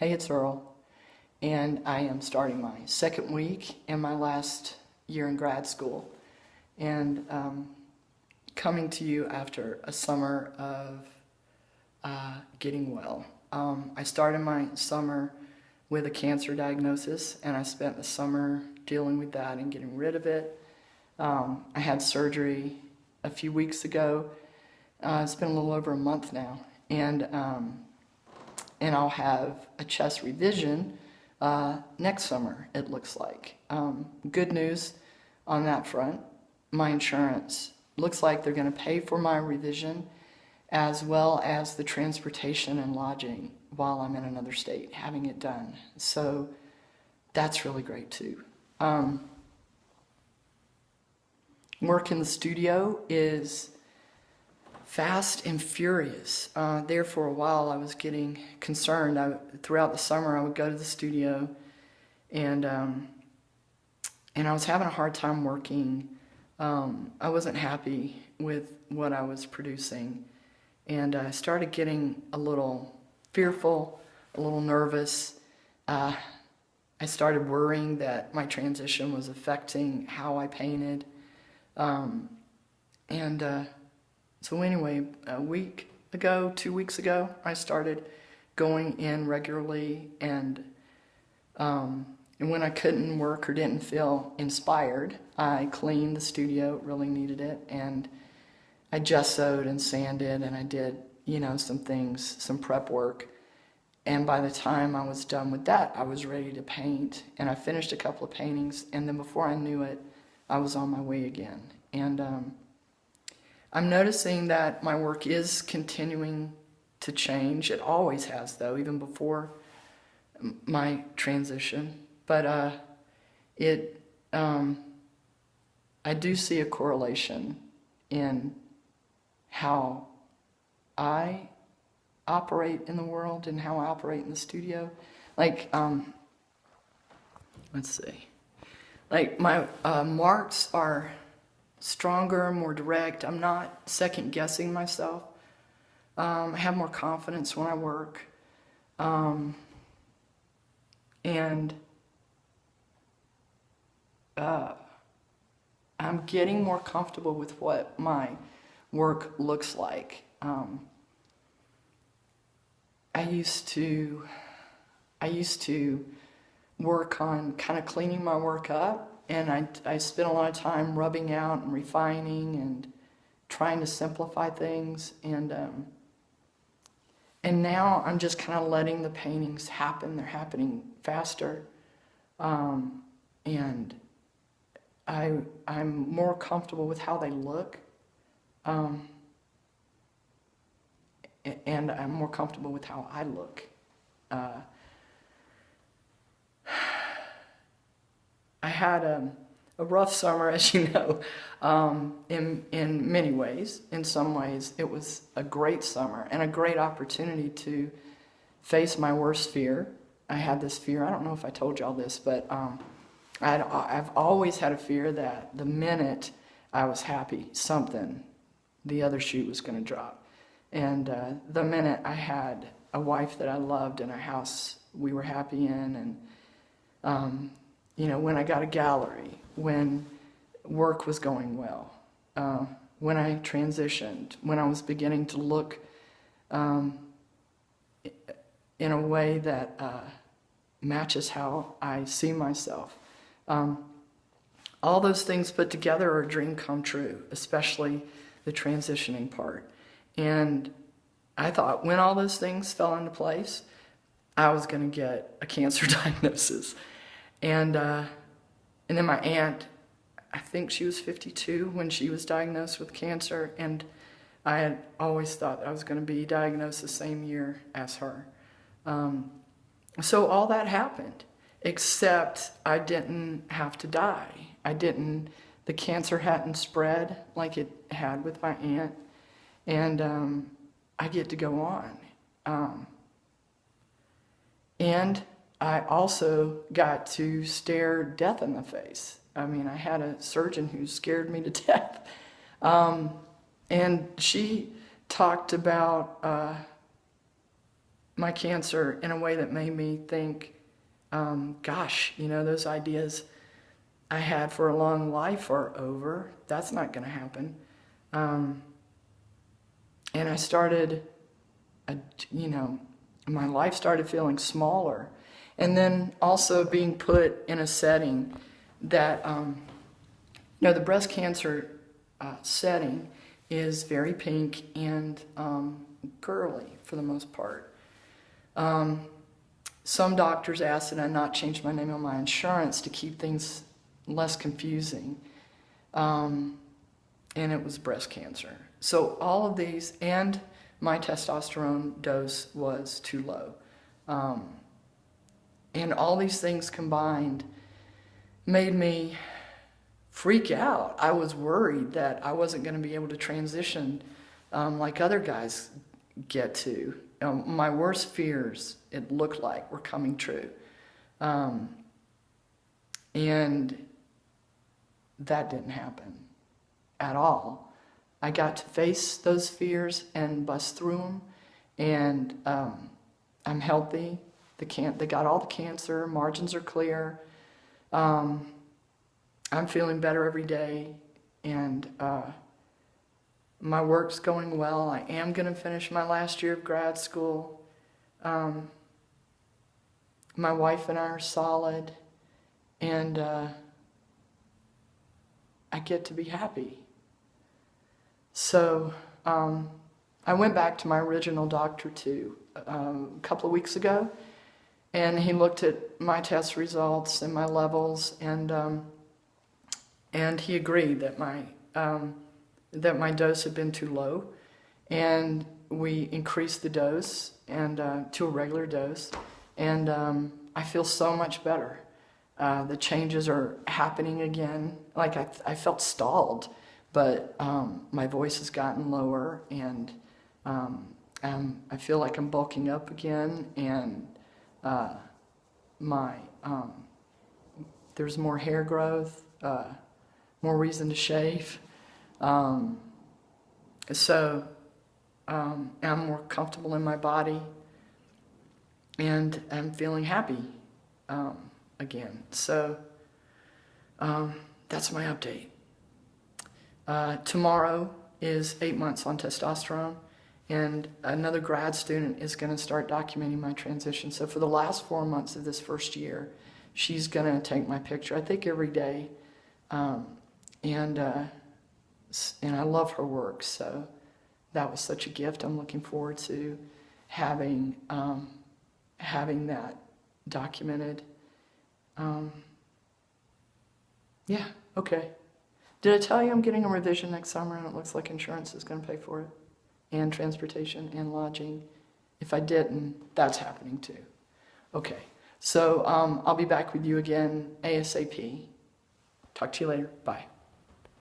Hey, it's Earl, and I am starting my second week in my last year in grad school, and coming to you after a summer of getting well. I started my summer with a cancer diagnosis, and I spent the summer dealing with that and getting rid of it. I had surgery a few weeks ago. It's been a little over a month now, and I'll have a chest revision next summer, it looks like. Good news on that front. My insurance looks like they're going to pay for my revision as well as the transportation and lodging while I'm in another state having it done. So that's really great too. Work in the studio is fast and furious. There for a while I was getting concerned. Throughout the summer I would go to the studio and I was having a hard time working. I wasn't happy with what I was producing, and I started getting a little fearful, a little nervous. I started worrying that my transition was affecting how I painted. So anyway, a week ago, 2 weeks ago, I started going in regularly, and when I couldn't work or didn't feel inspired, I cleaned the studio. It really needed it, and I gessoed and sanded, and I did, some things, some prep work. And by the time I was done with that, I was ready to paint, and I finished a couple of paintings, and then before I knew it, I was on my way again. And I'm noticing that my work is continuing to change. It always has, though, even before my transition. But I do see a correlation in how I operate in the world and how I operate in the studio. Like, let's see. Like, my marks are stronger, more direct. I'm not second guessing myself. I have more confidence when I work. And I'm getting more comfortable with what my work looks like. I used to work on kind of cleaning my work up, and I spent a lot of time rubbing out and refining and trying to simplify things, and now I'm just kind of letting the paintings happen. They're happening faster, and I'm more comfortable with how they look, and I'm more comfortable with how I look. I had a rough summer, as you know, in many ways. In some ways, it was a great summer and a great opportunity to face my worst fear. I had this fear, I don't know if I told y'all this, but I've always had a fear that the minute I was happy, the other shoe was going to drop. And the minute I had a wife that I loved and a house we were happy in, and when I got a gallery, when work was going well, when I transitioned, when I was beginning to look in a way that matches how I see myself. All those things put together are a dream come true, especially the transitioning part. And I thought when all those things fell into place, I was going to get a cancer diagnosis. And then my aunt, I think she was 52 when she was diagnosed with cancer, and I had always thought that I was going to be diagnosed the same year as her. So all that happened, except I didn't have to die. The cancer hadn't spread like it had with my aunt, and I get to go on. And I also got to stare death in the face. I mean, I had a surgeon who scared me to death. And she talked about my cancer in a way that made me think, gosh, those ideas I had for a long life are over. That's not going to happen. And I started, my life started feeling smaller. And then also being put in a setting that, the breast cancer setting is very pink and girly for the most part. Some doctors asked that I not change my name on my insurance to keep things less confusing. And it was breast cancer. So all of these, and my testosterone dose was too low. And all these things combined made me freak out. I was worried that I wasn't going to be able to transition like other guys get to. My worst fears, it looked like, were coming true. And that didn't happen at all. I got to face those fears and bust through them, and I'm healthy. They got all the cancer, margins are clear. I'm feeling better every day, and my work's going well. I am going to finish my last year of grad school. My wife and I are solid, and I get to be happy. So I went back to my original doctor too a couple of weeks ago, and he looked at my test results and my levels, and he agreed that my dose had been too low, and we increased the dose and to a regular dose, and I feel so much better. The changes are happening again. Like I felt stalled, but my voice has gotten lower, and I feel like I'm bulking up again, and there's more hair growth, more reason to shave. So I'm more comfortable in my body, and I'm feeling happy again. So that's my update. Tomorrow is 8 months on testosterone, and another grad student is going to start documenting my transition. So for the last 4 months of this first year, she's going to take my picture, I think every day, and I love her work. So that was such a gift. I'm looking forward to having that documented. Yeah, okay. Did I tell you I'm getting a revision next summer, and it looks like insurance is going to pay for it, and transportation and lodging? If I didn't, that's happening too. Okay, so I'll be back with you again ASAP. Talk to you later. Bye.